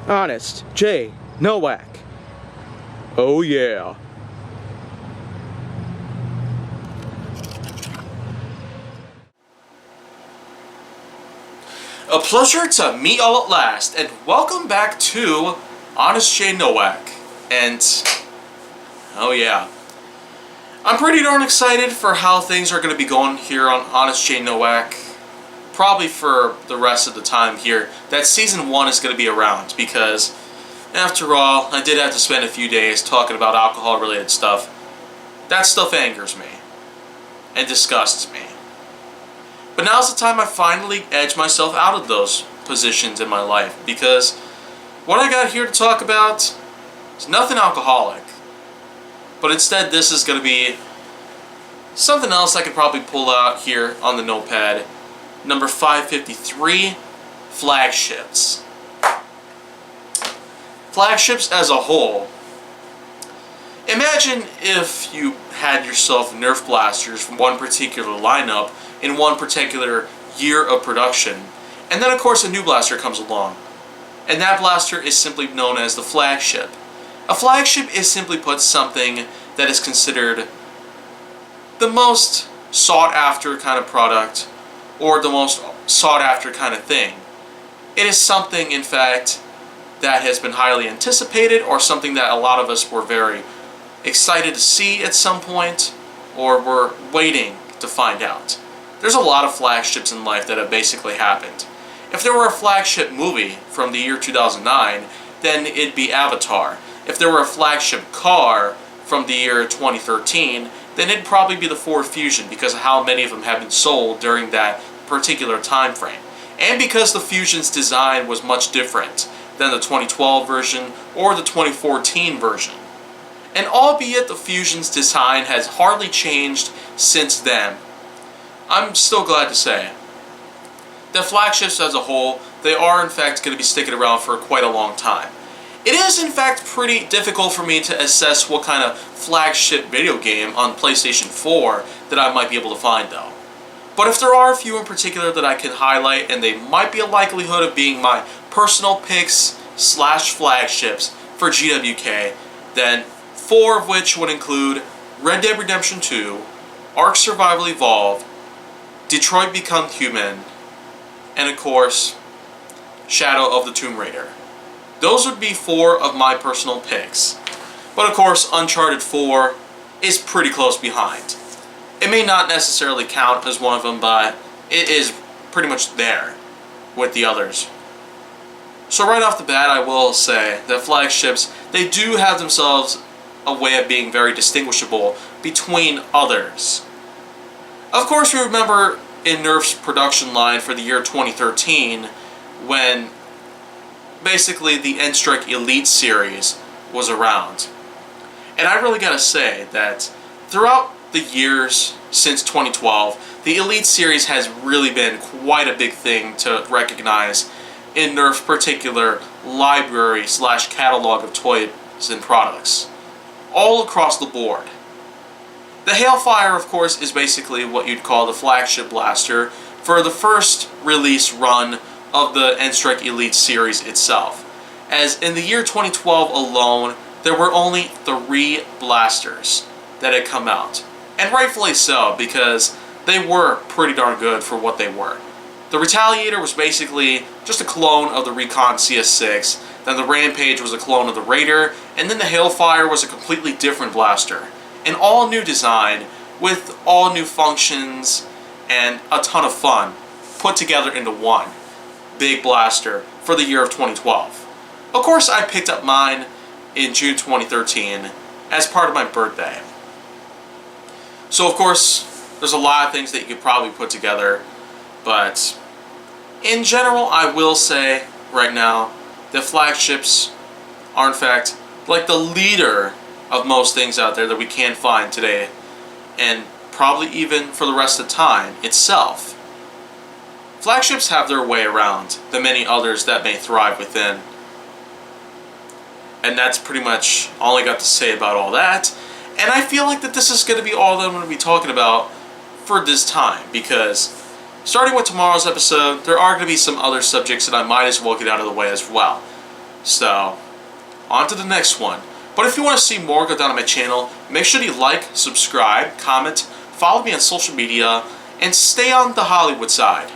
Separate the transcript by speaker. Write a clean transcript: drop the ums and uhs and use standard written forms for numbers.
Speaker 1: Honest J. Nowak. Oh yeah.
Speaker 2: A pleasure to meet all at last, and welcome back to Honest J. Nowak. And, oh yeah, I'm pretty darn excited for how things are going to be going here on Honest J. Nowak. Probably for the rest of the time here that Season 1 is going to be around, because, after all, I did have to spend a few days talking about alcohol-related stuff. That stuff angers me, and disgusts me. But now's the time I finally edge myself out of those positions in my life, because what I got here to talk about is nothing alcoholic. But instead, this is going to be something else I could probably pull out here on the notepad. Number 553, Flagships. Flagships as a whole. Imagine if you had yourself Nerf blasters from one particular lineup in one particular year of production, and then of course a new blaster comes along, and that blaster is simply known as the flagship. A flagship is simply put something that is considered the most sought after kind of product, or the most sought after kind of thing. It is something, in fact, that has been highly anticipated, or something that a lot of us were very excited to see at some point, or were waiting to find out. There's a lot of flagships in life that have basically happened. If there were a flagship movie from the year 2009, then it'd be Avatar. If there were a flagship car from the year 2013, then it'd probably be the Ford Fusion, because of how many of them have been sold during that particular time frame. And because the Fusion's design was much different than the 2012 version or the 2014 version. And albeit the Fusion's design has hardly changed since then, I'm still glad to say that flagships as a whole, they are in fact going to be sticking around for quite a long time. It is in fact pretty difficult for me to assess what kind of flagship video game on PlayStation 4 that I might be able to find though. But if there are a few in particular that I can highlight, and they might be a likelihood of being my personal picks / flagships for GWK, then 4 of which would include Red Dead Redemption 2, Ark Survival Evolved, Detroit Become Human, and of course, Shadow of the Tomb Raider. Those would be 4 of my personal picks. But of course, Uncharted 4 is pretty close behind. It may not necessarily count as one of them, but it is pretty much there with the others. So right off the bat, I will say that flagships, they do have themselves a way of being very distinguishable between others. Of course, we remember in Nerf's production line for the year 2013, when basically the N-Strike Elite series was around. And I really gotta say that throughout the years since 2012, the Elite series has really been quite a big thing to recognize in Nerf's particular library / catalog of toys and products, all across the board. The Hailfire, of course, is basically what you'd call the flagship blaster for the first release run of the N-Strike Elite series itself, as in the year 2012 alone, there were only 3 blasters that had come out. And rightfully so, because they were pretty darn good for what they were. The Retaliator was basically just a clone of the Recon CS6, then the Rampage was a clone of the Raider, and then the Hailfire was a completely different blaster. An all-new design with all new functions and a ton of fun put together into one big blaster for the year of 2012. Of course, I picked up mine in June 2013 as part of my birthday. So of course, there's a lot of things that you could probably put together, but in general, I will say right now that flagships are in fact like the leader of most things out there that we can find today, and probably even for the rest of time itself. Flagships have their way around the many others that may thrive within. And that's pretty much all I got to say about all that. And I feel like that this is going to be all that I'm going to be talking about for this time, because starting with tomorrow's episode, there are going to be some other subjects that I might as well get out of the way as well. So, on to the next one. But if you want to see more go down on my channel, make sure you like, subscribe, comment, follow me on social media, and stay on the Hollywood side.